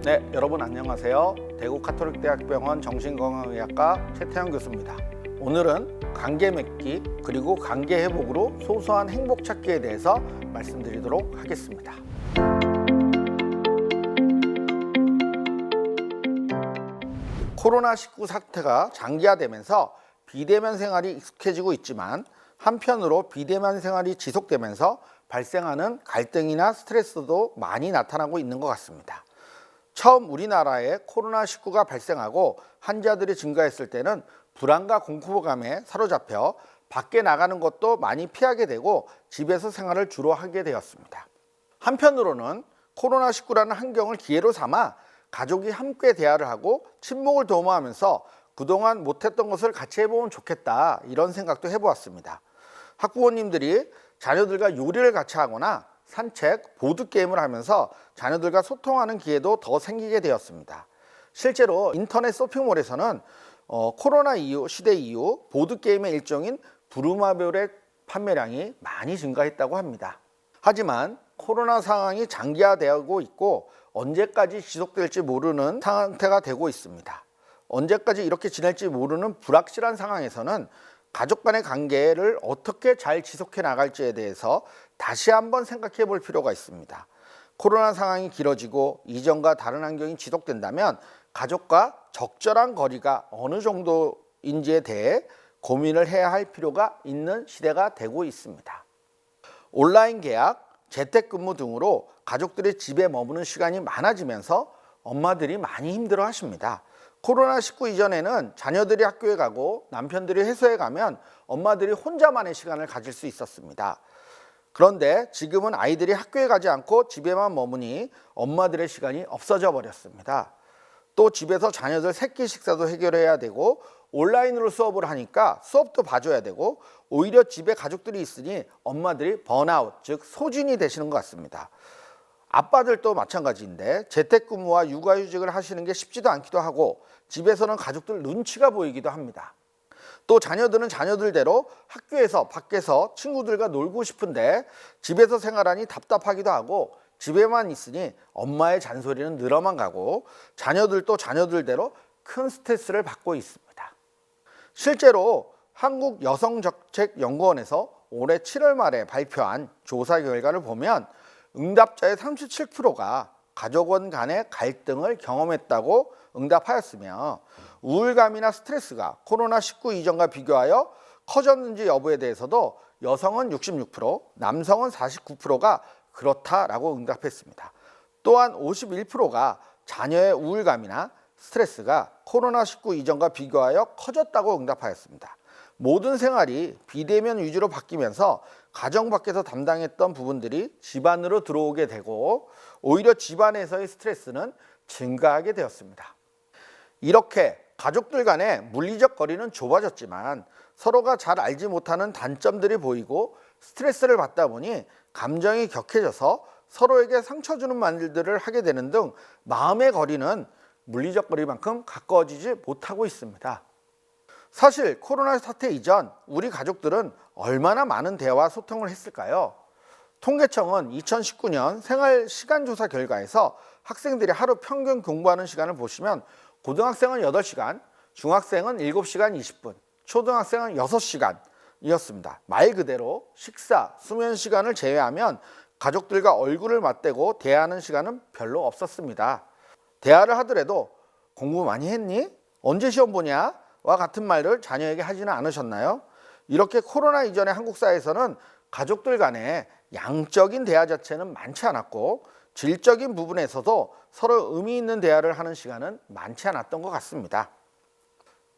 네, 여러분 안녕하세요. 대구 가톨릭대학병원 정신건강의학과 최태형 교수입니다. 오늘은 관계 맺기 그리고 관계 회복으로 소소한 행복 찾기에 대해서 말씀드리도록 하겠습니다. 코로나19 사태가 장기화되면서 비대면 생활이 익숙해지고 있지만 한편으로 비대면 생활이 지속되면서 발생하는 갈등이나 스트레스도 많이 나타나고 있는 것 같습니다. 처음 우리나라에 코로나19가 발생하고 환자들이 증가했을 때는 불안과 공포감에 사로잡혀 밖에 나가는 것도 많이 피하게 되고 집에서 생활을 주로 하게 되었습니다. 한편으로는 코로나19라는 환경을 기회로 삼아 가족이 함께 대화를 하고 친목을 도모하면서 그동안 못했던 것을 같이 해보면 좋겠다, 이런 생각도 해보았습니다. 학부모님들이 자녀들과 요리를 같이 하거나 산책, 보드게임을 하면서 자녀들과 소통하는 기회도 더 생기게 되었습니다. 실제로 인터넷 쇼핑몰에서는 코로나 시대 이후 보드게임의 일종인 부루마블의 판매량이 많이 증가했다고 합니다. 하지만 코로나 상황이 장기화되고 있고 언제까지 지속될지 모르는 상태가 되고 있습니다. 언제까지 이렇게 지낼지 모르는 불확실한 상황에서는 가족 간의 관계를 어떻게 잘 지속해 나갈지에 대해서 다시 한번 생각해 볼 필요가 있습니다. 코로나 상황이 길어지고 이전과 다른 환경이 지속된다면 가족과 적절한 거리가 어느 정도인지에 대해 고민을 해야 할 필요가 있는 시대가 되고 있습니다. 온라인 계약, 재택근무 등으로 가족들이 집에 머무는 시간이 많아지면서 엄마들이 많이 힘들어 하십니다. 코로나19 이전에는 자녀들이 학교에 가고 남편들이 회사에 가면 엄마들이 혼자만의 시간을 가질 수 있었습니다. 그런데 지금은 아이들이 학교에 가지 않고 집에만 머무니 엄마들의 시간이 없어져 버렸습니다. 또 집에서 자녀들 새끼 식사도 해결해야 되고 온라인으로 수업을 하니까 수업도 봐줘야 되고 오히려 집에 가족들이 있으니 엄마들이 번아웃, 즉 소진이 되시는 것 같습니다. 아빠들도 마찬가지인데 재택근무와 육아휴직을 하시는 게 쉽지도 않기도 하고 집에서는 가족들 눈치가 보이기도 합니다. 또 자녀들은 자녀들대로 학교에서 밖에서 친구들과 놀고 싶은데 집에서 생활하니 답답하기도 하고 집에만 있으니 엄마의 잔소리는 늘어만 가고 자녀들도 자녀들대로 큰 스트레스를 받고 있습니다. 실제로 한국여성정책연구원에서 올해 7월 말에 발표한 조사 결과를 보면 응답자의 37%가 가족원 간의 갈등을 경험했다고 응답하였으며 우울감이나 스트레스가 코로나19 이전과 비교하여 커졌는지 여부에 대해서도 여성은 66%, 남성은 49%가 그렇다라고 응답했습니다. 또한 51%가 자녀의 우울감이나 스트레스가 코로나19 이전과 비교하여 커졌다고 응답하였습니다. 모든 생활이 비대면 위주로 바뀌면서 가정 밖에서 담당했던 부분들이 집안으로 들어오게 되고 오히려 집안에서의 스트레스는 증가하게 되었습니다. 이렇게 가족들 간의 물리적 거리는 좁아졌지만 서로가 잘 알지 못하는 단점들이 보이고 스트레스를 받다 보니 감정이 격해져서 서로에게 상처 주는 말들을 하게 되는 등 마음의 거리는 물리적 거리만큼 가까워지지 못하고 있습니다. 사실 코로나 사태 이전 우리 가족들은 얼마나 많은 대화와 소통을 했을까요? 통계청은 2019년 생활시간조사 결과에서 학생들이 하루 평균 공부하는 시간을 보시면 고등학생은 8시간, 중학생은 7시간 20분, 초등학생은 6시간이었습니다. 말 그대로 식사, 수면 시간을 제외하면 가족들과 얼굴을 맞대고 대화하는 시간은 별로 없었습니다. 대화를 하더라도 공부 많이 했니? 언제 시험 보냐? 와 같은 말을 자녀에게 하지는 않으셨나요? 이렇게 코로나 이전의 한국 사회에서는 가족들 간의 양적인 대화 자체는 많지 않았고 질적인 부분에서도 서로 의미 있는 대화를 하는 시간은 많지 않았던 것 같습니다.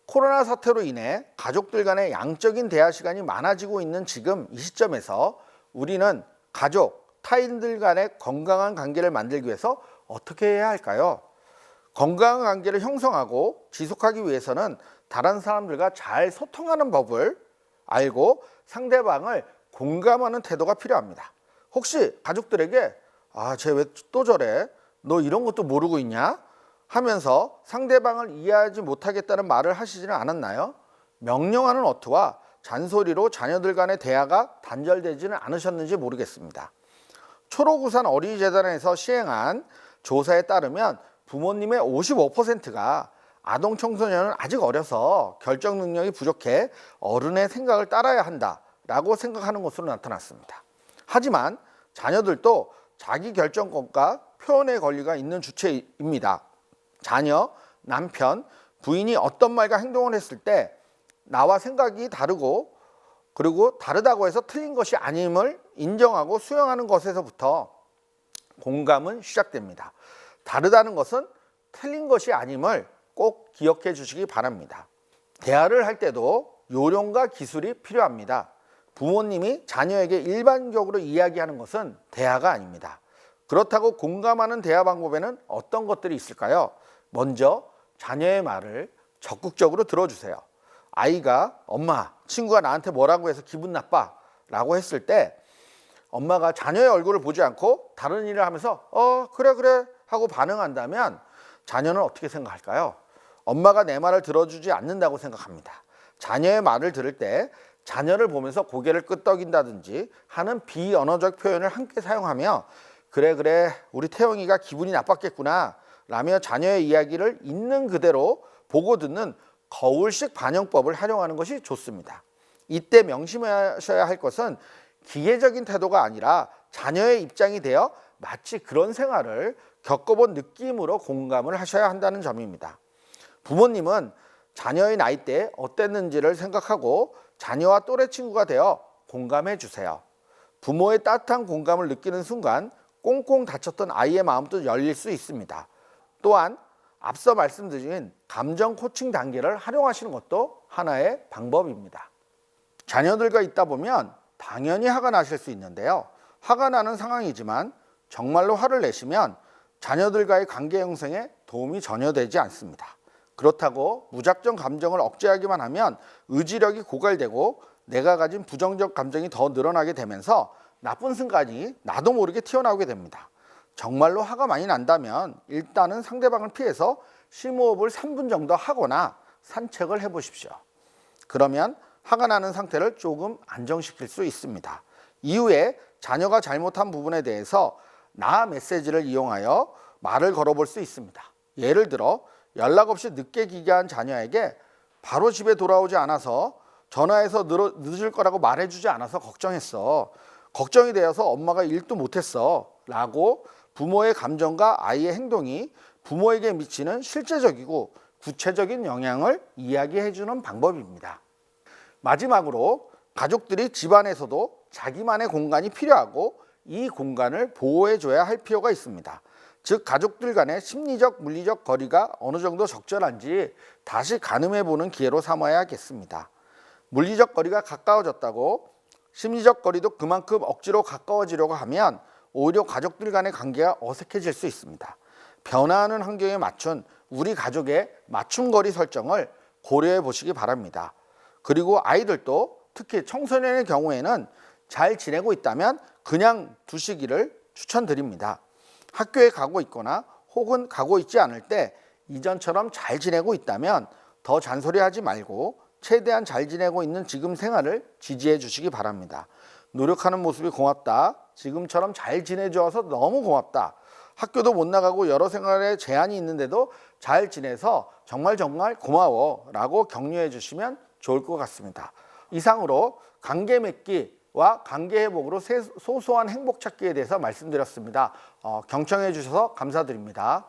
코로나 사태로 인해 가족들 간의 양적인 대화 시간이 많아지고 있는 지금 이 시점에서 우리는 가족, 타인들 간의 건강한 관계를 만들기 위해서 어떻게 해야 할까요? 건강한 관계를 형성하고 지속하기 위해서는 다른 사람들과 잘 소통하는 법을 알고 상대방을 공감하는 태도가 필요합니다. 혹시 가족들에게 쟤 왜 또 저래? 너 이런 것도 모르고 있냐? 하면서 상대방을 이해하지 못하겠다는 말을 하시지는 않았나요? 명령하는 어투와 잔소리로 자녀들 간의 대화가 단절되지는 않으셨는지 모르겠습니다. 초록우산 어린이재단에서 시행한 조사에 따르면 부모님의 55%가 아동 청소년은 아직 어려서 결정 능력이 부족해 어른의 생각을 따라야 한다라고 생각하는 것으로 나타났습니다. 하지만 자녀들도 자기 결정권과 표현의 권리가 있는 주체입니다. 자녀, 남편, 부인이 어떤 말과 행동을 했을 때 나와 생각이 다르고 그리고 다르다고 해서 틀린 것이 아님을 인정하고 수용하는 것에서부터 공감은 시작됩니다. 다르다는 것은 틀린 것이 아님을 꼭 기억해 주시기 바랍니다. 대화를 할 때도 요령과 기술이 필요합니다. 부모님이 자녀에게 일반적으로 이야기하는 것은 대화가 아닙니다. 그렇다고 공감하는 대화 방법에는 어떤 것들이 있을까요? 먼저 자녀의 말을 적극적으로 들어주세요. 아이가 엄마, 친구가 나한테 뭐라고 해서 기분 나빠 라고 했을 때 엄마가 자녀의 얼굴을 보지 않고 다른 일을 하면서 그래 하고 반응한다면 자녀는 어떻게 생각할까요? 엄마가 내 말을 들어주지 않는다고 생각합니다. 자녀의 말을 들을 때 자녀를 보면서 고개를 끄덕인다든지 하는 비언어적 표현을 함께 사용하며 그래 우리 태영이가 기분이 나빴겠구나 라며 자녀의 이야기를 있는 그대로 보고 듣는 거울식 반영법을 활용하는 것이 좋습니다. 이때 명심하셔야 할 것은 기계적인 태도가 아니라 자녀의 입장이 되어 마치 그런 생활을 겪어본 느낌으로 공감을 하셔야 한다는 점입니다. 부모님은 자녀의 나이대에 어땠는지를 생각하고 자녀와 또래 친구가 되어 공감해 주세요. 부모의 따뜻한 공감을 느끼는 순간 꽁꽁 닫혔던 아이의 마음도 열릴 수 있습니다. 또한 앞서 말씀드린 감정 코칭 단계를 활용하시는 것도 하나의 방법입니다. 자녀들과 있다 보면 당연히 화가 나실 수 있는데요. 화가 나는 상황이지만 정말로 화를 내시면 자녀들과의 관계 형성에 도움이 전혀 되지 않습니다. 그렇다고 무작정 감정을 억제하기만 하면 의지력이 고갈되고 내가 가진 부정적 감정이 더 늘어나게 되면서 나쁜 순간이 나도 모르게 튀어나오게 됩니다. 정말로 화가 많이 난다면 일단은 상대방을 피해서 심호흡을 3분 정도 하거나 산책을 해보십시오. 그러면 화가 나는 상태를 조금 안정시킬 수 있습니다. 이후에 자녀가 잘못한 부분에 대해서 나 메시지를 이용하여 말을 걸어볼 수 있습니다. 예를 들어 연락 없이 늦게 귀가한 자녀에게 바로 집에 돌아오지 않아서 전화해서 늦을 거라고 말해주지 않아서 걱정했어. 걱정이 되어서 엄마가 일도 못했어. 라고 부모의 감정과 아이의 행동이 부모에게 미치는 실제적이고 구체적인 영향을 이야기해주는 방법입니다. 마지막으로 가족들이 집안에서도 자기만의 공간이 필요하고 이 공간을 보호해줘야 할 필요가 있습니다. 즉 가족들 간의 심리적, 물리적 거리가 어느 정도 적절한지 다시 가늠해보는 기회로 삼아야겠습니다. 물리적 거리가 가까워졌다고 심리적 거리도 그만큼 억지로 가까워지려고 하면 오히려 가족들 간의 관계가 어색해질 수 있습니다. 변화하는 환경에 맞춘 우리 가족의 맞춤거리 설정을 고려해 보시기 바랍니다. 그리고 아이들도 특히 청소년의 경우에는 잘 지내고 있다면 그냥 두시기를 추천드립니다. 학교에 가고 있거나 혹은 가고 있지 않을 때 이전처럼 잘 지내고 있다면 더 잔소리하지 말고 최대한 잘 지내고 있는 지금 생활을 지지해 주시기 바랍니다. 노력하는 모습이 고맙다. 지금처럼 잘 지내줘서 너무 고맙다. 학교도 못 나가고 여러 생활에 제한이 있는데도 잘 지내서 정말 고마워 라고 격려해 주시면 좋을 것 같습니다. 이상으로 관계 맺기와 관계 회복으로 소소한 행복 찾기에 대해서 말씀드렸습니다. 경청해 주셔서 감사드립니다.